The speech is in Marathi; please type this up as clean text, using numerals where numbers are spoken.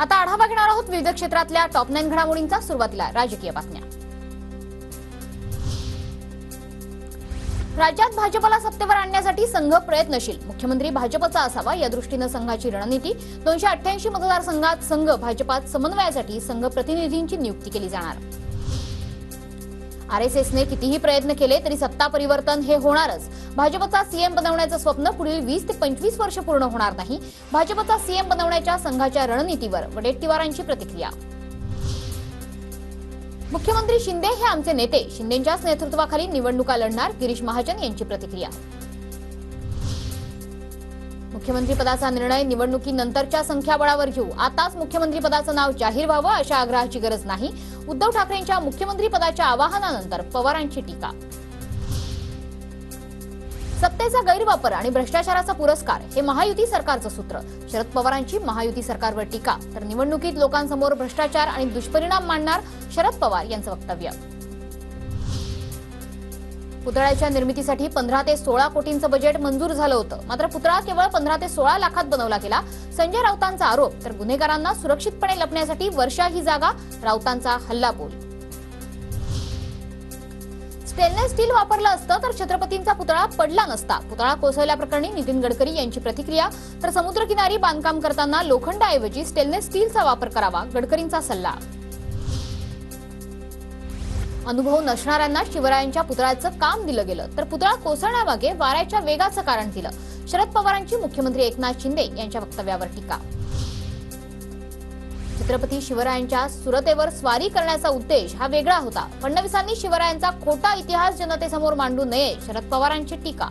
आता आढावा घेणार आहोत विविध क्षेत्रातल्या टॉप 9 घडामोडींचा। सुरुवातीला राजकीय बातम्या। राज्यात भाजपला सत्तेवर आणण्यासाठी संघ प्रयत्नशील, मुख्यमंत्री भाजपचा असावा या दृष्टीने संघाची रणनीती। 288 मतदारसंघात संघ भाजपात समन्वयासाठी संघ प्रतिनिधींची नियुक्ती केली जाणार। आरएसएसने कितीही प्रयत्न केले तरी सत्ता परिवर्तन हे होणारच। भाजपचा सीएम बनवण्याचं स्वप्न पुढील 20 ते 25 वर्ष पूर्ण होणार नाही। भाजपचा सीएम बनवण्याच्या संघाच्या रणनीतीवर वडेट्टीवारांची प्रतिक्रिया। मुख्यमंत्री शिंदे हे आमचे नेते, शिंदेंच्याच नेतृत्वाखाली निवडणुका लढणार, गिरीश महाजन यांची प्रतिक्रिया। मुख्यमंत्री पदाचा निर्णय निवडणुकीनंतरच्या संख्याबळावर घेऊ, आताच मुख्यमंत्री पदाचं नाव जाहीर व्हावं अशा आग्रहाची गरज नाही। उद्धव ठाकरेंच्या मुख्यमंत्री पदाच्या आवाहनानंतर पवारांची टीका। सत्तेचा गैरवापर आणि भ्रष्टाचाराचा पुरस्कार हे महायुती सरकारचं सूत्र, शरद पवारांची महायुती सरकारवर टीका। तर निवडणुकीत लोकांसमोर भ्रष्टाचार आणि दुष्परिणाम मांडणार, शरद पवार यांचं वक्तव्य। पुतळ्याच्या निर्मितीसाठी 15 ते 16 कोटींचं बजेट मंजूर झालं होतं, मात्र पुतळा केवळ 15 ते 16 लाखात बनवला गेला। संजय राऊतांचा आरोप, तर गुन्हेगारांना सुरक्षितपणे लपण्यासाठी वर्षा ही जागा, राऊतांचा हल्लाबोल। स्टेनलेस स्टील वापरलं असतं तर छत्रपतींचा पुतळा पडला नसता, पुतळा कोसळल्याप्रकरणी नितीन गडकरी यांची प्रतिक्रिया। तर समुद्रकिनारी बांधकाम करताना लोखंडाऐवजी स्टेनलेस स्टीलचा वापर करावा, गडकरींचा सल्ला। अनुभव नसणाऱ्यांना शिवरायांच्या पुतळ्याचं काम दिलं गेलं, तर पुतळा कोसळण्यामागे वाऱ्याच्या वेगाचं कारण दिलं, शरद पवारांची मुख्यमंत्री एकनाथ शिंदे यांच्या वक्तव्यावर टीका। छत्रपती शिवरायांच्या सुरतेवर स्वारी करण्याचा उद्देश हा वेगळा होता, फडणवीसांनी शिवरायांचा खोटा इतिहास जनतेसमोर मांडू नये, शरद पवारांची टीका।